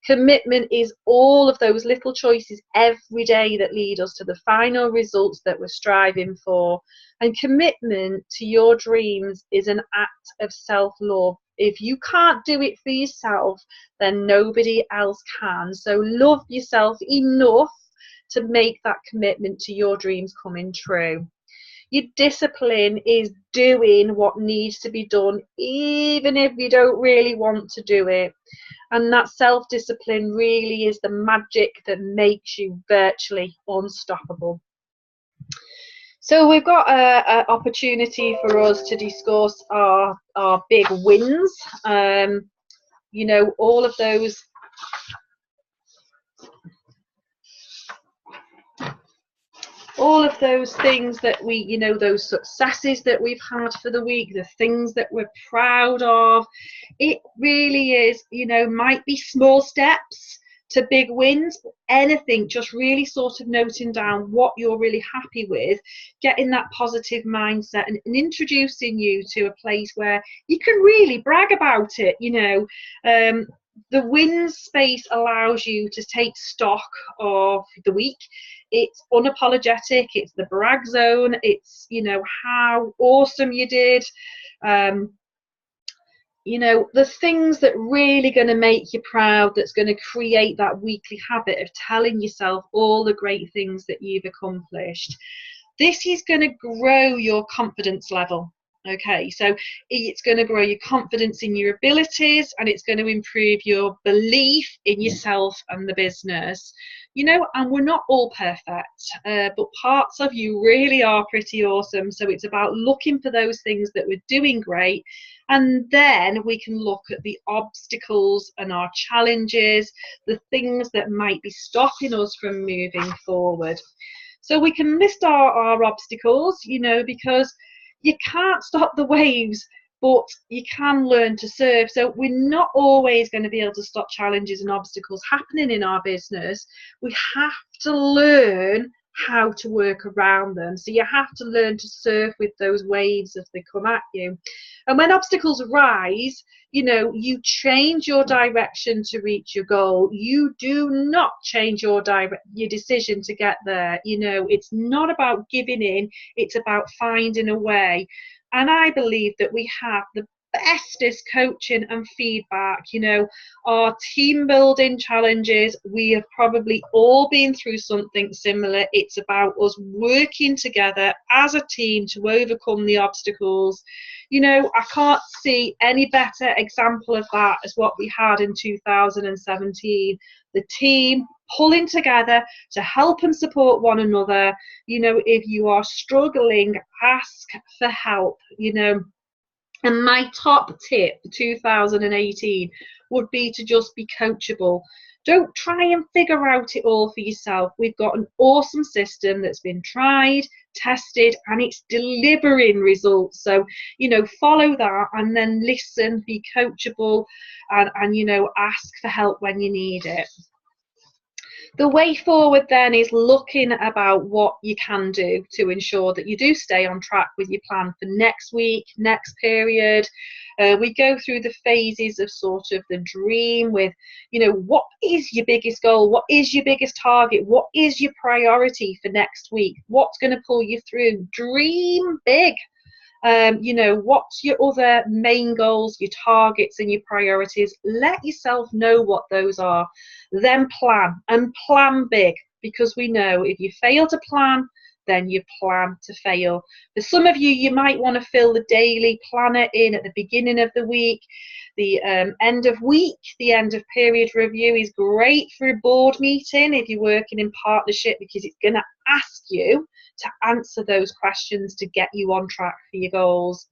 Commitment is all of those little choices every day that lead us to the final results that we're striving for. And commitment to your dreams is an act of self-love. If you can't do it for yourself, then nobody else can. So love yourself enough to make that commitment to your dreams coming true. Your discipline is doing what needs to be done, even if you don't really want to do it. And that self-discipline really is the magic that makes you virtually unstoppable. So we've got an opportunity for us to discuss our big wins. You know, all of those things that we, you know, those successes that we've had for the week, the things that we're proud of. It really is, you know, might be small steps to big wins, but anything, just really sort of noting down what you're really happy with, getting that positive mindset, and introducing you to a place where you can really brag about it, you know. The wins space allows you to take stock of the week. It's unapologetic, it's the brag zone, it's, you know, how awesome you did. You know, the things that really going to make you proud, that's going to create that weekly habit of telling yourself all the great things that you've accomplished. This is going to grow your confidence level. Okay, so it's going to grow your confidence in your abilities, and it's going to improve your belief in yourself and the business. You know, and we're not all perfect, but parts of you really are pretty awesome. So it's about looking for those things that we're doing great, and then we can look at the obstacles and our challenges, the things that might be stopping us from moving forward. So we can list our obstacles, you know, because you can't stop the waves, but you can learn to surf. So we're not always going to be able to stop challenges and obstacles happening in our business. We have to learn how to work around them. So you have to learn to surf with those waves as they come at you. And when obstacles arise, you know, you change your direction to reach your goal. You do not change your decision to get there. You know, it's not about giving in, it's about finding a way. And I believe that we have the bestest coaching and feedback. You know, our team building challenges, we have probably all been through something similar. It's about us working together as a team to overcome the obstacles. You know, I can't see any better example of that as what we had in 2017. The team pulling together to help and support one another. You know, if you are struggling, ask for help, you know. And my top tip for 2018 would be to just be coachable. Don't try and figure out it all for yourself. We've got an awesome system that's been tried, tested, and it's delivering results. So, you know, follow that and then listen, be coachable, and you know, ask for help when you need it. The way forward then is looking about what you can do to ensure that you do stay on track with your plan for next week, next period. We go through the phases of sort of the dream with, you know, what is your biggest goal? What is your biggest target? What is your priority for next week? What's going to pull you through? Dream big. You know, what's your other main goals, your targets and your priorities? Let yourself know what those are. Then plan, and plan big, because we know if you fail to plan, then you plan to fail. For some of you, you might want to fill the daily planner in at the beginning of the week. The end of week, the end of period review is great for a board meeting if you're working in partnership, because it's going to ask you to answer those questions to get you on track for your goals.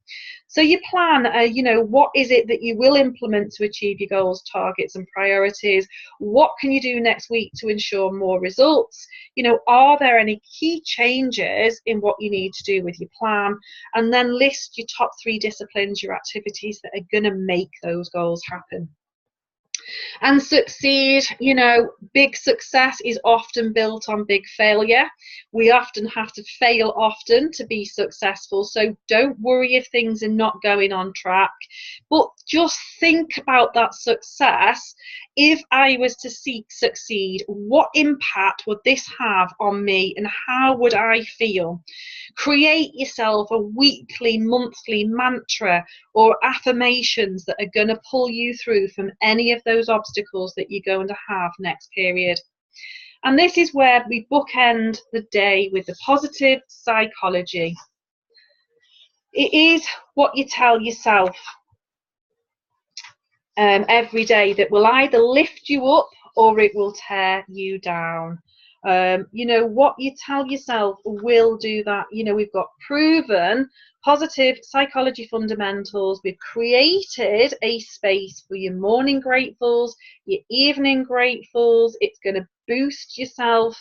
So you plan, you know, what is it that you will implement to achieve your goals, targets and priorities? What can you do next week to ensure more results? You know, are there any key changes in what you need to do with your plan? And then list your top 3 disciplines, your activities that are going to make those goals happen. And succeed, you know, big success is often built on big failure. We often have to fail often to be successful. So don't worry if things are not going on track, but just think about that success. If I was to succeed, what impact would this have on me and how would I feel? Create yourself a weekly, monthly mantra or affirmations that are going to pull you through from any of those obstacles that you're going to have next period. And this is where we bookend the day with the positive psychology. It is what you tell yourself every day that will either lift you up or it will tear you down. You know, what you tell yourself will do that. You know, we've got proven positive psychology fundamentals. We've created a space for your morning gratefuls, your evening gratefuls. It's going to boost yourself.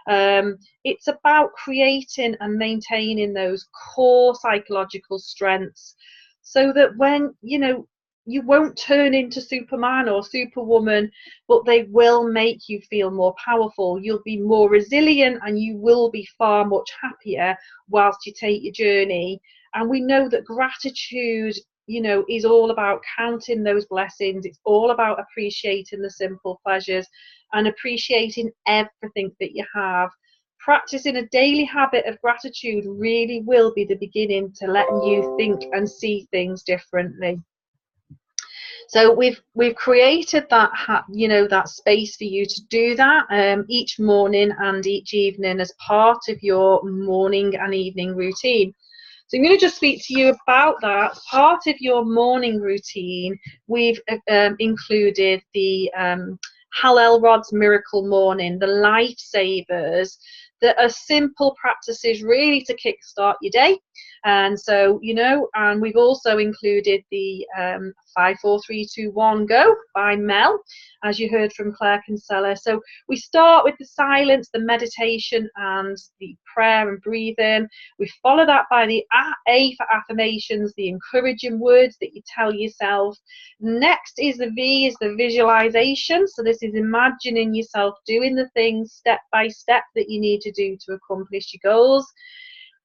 It's about creating and maintaining those core psychological strengths so that when, you know, you won't turn into Superman or Superwoman, but they will make you feel more powerful. You'll be more resilient and you will be far much happier whilst you take your journey. And we know that gratitude you know, is all about counting those blessings. It's all about appreciating the simple pleasures and appreciating everything that you have. Practicing a daily habit of gratitude really will be the beginning to letting you think and see things differently. So we've created that you know, that space for you to do that each morning and each evening as part of your morning and evening routine. So I'm going to just speak to you about that. Part of your morning routine, we've included the Hal Elrod's Miracle Morning, the lifesavers, that are simple practices really to kickstart your day. And so, you know, and we've also included the 5, 4, 3, 2, 1, Go by Mel, as you heard from Claire Kinsella. So we start with the silence, the meditation, and the prayer and breathing. We follow that by the A for affirmations, the encouraging words that you tell yourself. Next is the V, is the visualization. So this is imagining yourself doing the things step by step that you need to do to accomplish your goals.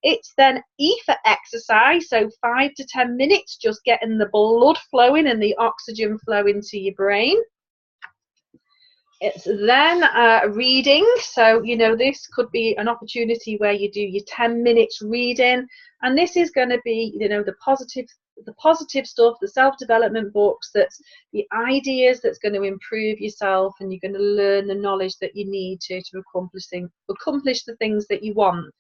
It's then E for exercise, so 5 to 10 minutes, just getting the blood flowing and the oxygen flowing to your brain. It's then reading, so you know, this could be an opportunity where you do your 10 minutes reading, and this is going to be, you know, the positive stuff, the self-development books, that's the ideas that's going to improve yourself, and you're going to learn the knowledge that you need to accomplish the things that you want.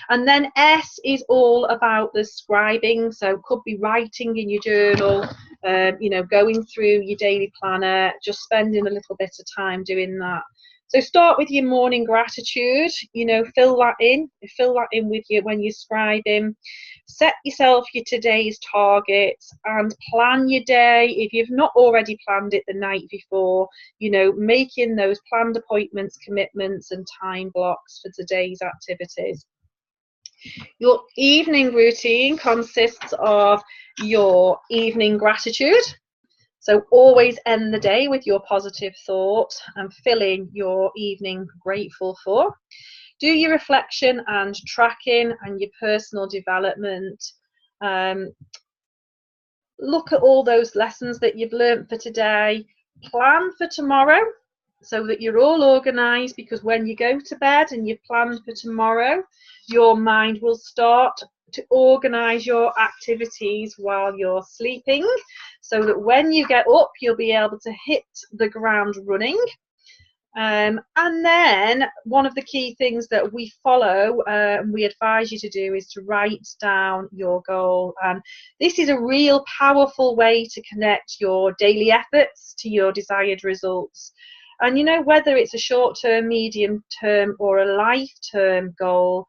And then S is all about the scribing, so it could be writing in your journal, you know, going through your daily planner, just spending a little bit of time doing that. So start with your morning gratitude, you know, fill that in with you when you're scribing. Set yourself your today's targets and plan your day. If you've not already planned it the night before, you know, making those planned appointments, commitments and time blocks for today's activities. Your evening routine consists of your evening gratitude. So always end the day with your positive thought and filling your evening grateful for. Do your reflection and tracking and your personal development. Look at all those lessons that you've learned for today. Plan for tomorrow so that you're all organised, because when you go to bed and you plan for tomorrow, your mind will start to organise your activities while you're sleeping, so that when you get up, you'll be able to hit the ground running. And then one of the key things that we follow and we advise you to do is to write down your goal. And this is a real powerful way to connect your daily efforts to your desired results. And you know, whether it's a short-term, medium-term or a life-term goal,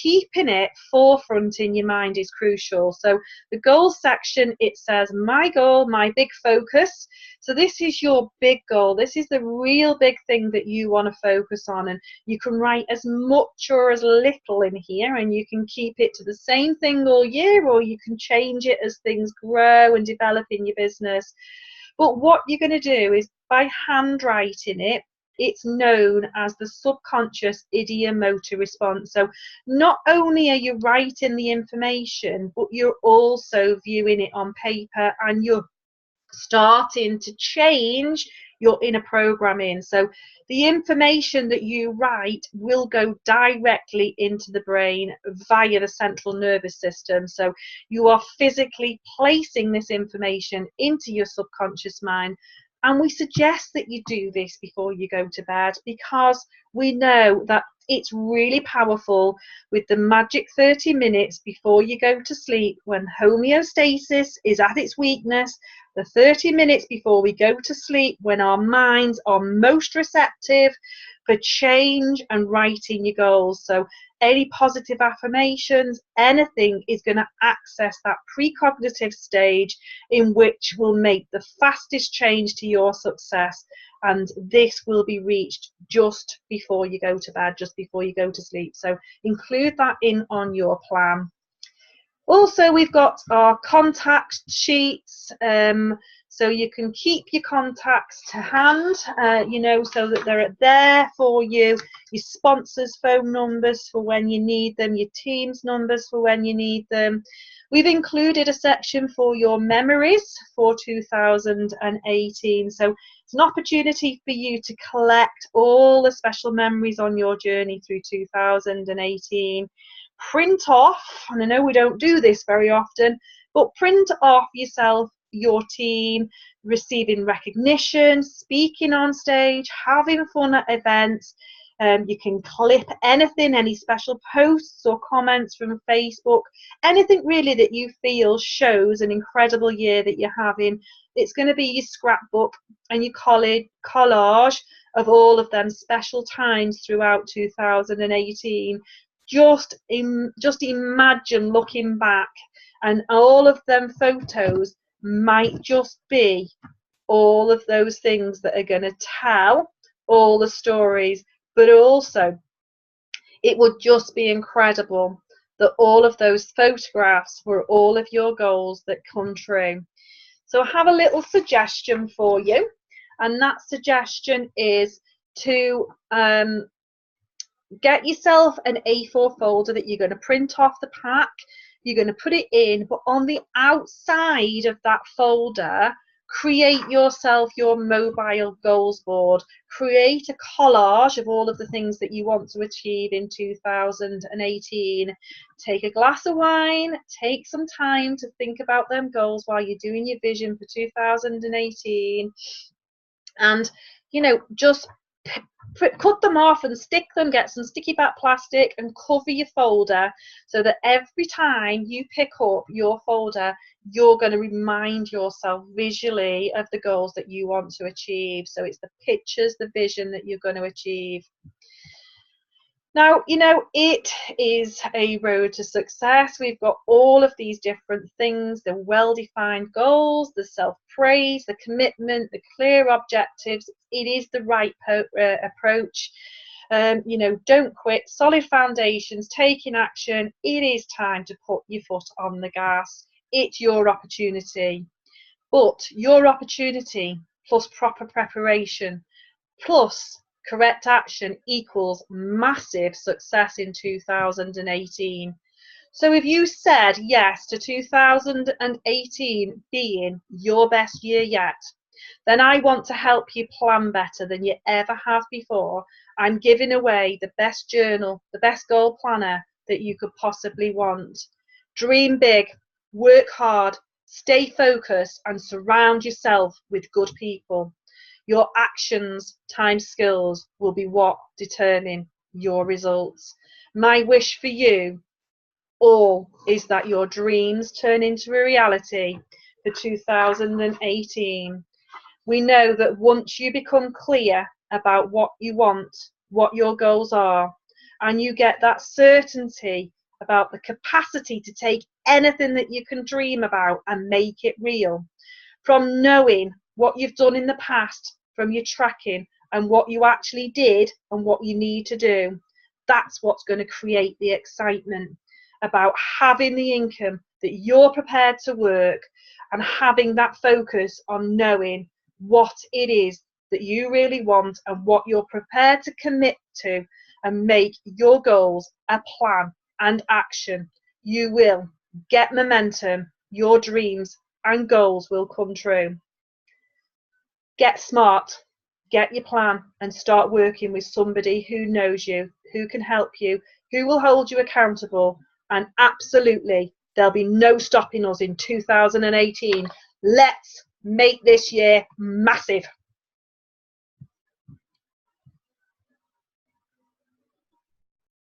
keeping it forefront in your mind is crucial. So the goals section, it says my goal, my big focus. So this is your big goal. This is the real big thing that you want to focus on, and you can write as much or as little in here, and you can keep it to the same thing all year, or you can change it as things grow and develop in your business. But what you're going to do is, by handwriting it, it's known as the subconscious ideomotor response. So not only are you writing the information, but you're also viewing it on paper, and you're starting to change your inner programming. So the information that you write will go directly into the brain via the central nervous system. So you are physically placing this information into your subconscious mind. And we suggest that you do this before you go to bed, because we know that it's really powerful with the magic 30 minutes before you go to sleep, when homeostasis is at its weakness, the 30 minutes before we go to sleep, when our minds are most receptive for change and writing your goals. So any positive affirmations, anything is going to access that precognitive stage, in which will make the fastest change to your success. And this will be reached just before you go to bed, just before you go to sleep. So include that in on your plan. Also, we've got our contact sheets, so you can keep your contacts to hand, you know, so that they're there for you. Your sponsors' phone numbers for when you need them, your team's numbers for when you need them. We've included a section for your memories for 2018. So it's an opportunity for you to collect all the special memories on your journey through 2018. Print off, and I know we don't do this very often, but print off yourself, your team, receiving recognition, speaking on stage, having fun at events. You can clip anything, any special posts or comments from Facebook, anything really that you feel shows an incredible year that you're having. It's going to be your scrapbook and your collage of all of them special times throughout 2018. Just imagine looking back, and all of them photos might just be all of those things that are going to tell all the stories. But also, it would just be incredible that all of those photographs were all of your goals that come true. So I have a little suggestion for you, and that suggestion is to get yourself an A4 folder that you're going to print off the pack. You're going to put it in, but on the outside of that folder, create yourself your mobile goals board. Create a collage of all of the things that you want to achieve in 2018. Take a glass of wine, take some time to think about them goals while you're doing your vision for 2018. And, you know, just cut them off and stick them, get some sticky back plastic and cover your folder, so that every time you pick up your folder, you're going to remind yourself visually of the goals that you want to achieve. So it's the pictures, the vision that you're going to achieve. Now, you know, it is a road to success. We've got all of these different things, the well-defined goals, the self-praise, the commitment, the clear objectives. It is the right approach. You know, don't quit, solid foundations, taking action. It is time to put your foot on the gas. It's your opportunity. But your opportunity plus proper preparation plus correct action equals massive success in 2018. So if you said yes to 2018 being your best year yet, then I want to help you plan better than you ever have before. I'm giving away the best journal, the best goal planner that you could possibly want. Dream big, work hard, stay focused, and surround yourself with good people. Your actions times skills will be what determine your results. My wish for you all is that your dreams turn into a reality for 2018. We know that once you become clear about what you want, what your goals are, and you get that certainty about the capacity to take anything that you can dream about and make it real, from knowing what you've done in the past, from your tracking and what you actually did and what you need to do, that's what's going to create the excitement about having the income that you're prepared to work, and having that focus on knowing what it is that you really want and what you're prepared to commit to, and make your goals a plan and action. You will get momentum, your dreams and goals will come true. Get smart, get your plan, and start working with somebody who knows you, who can help you, who will hold you accountable, and absolutely there'll be no stopping us in 2018. Let's make this year massive.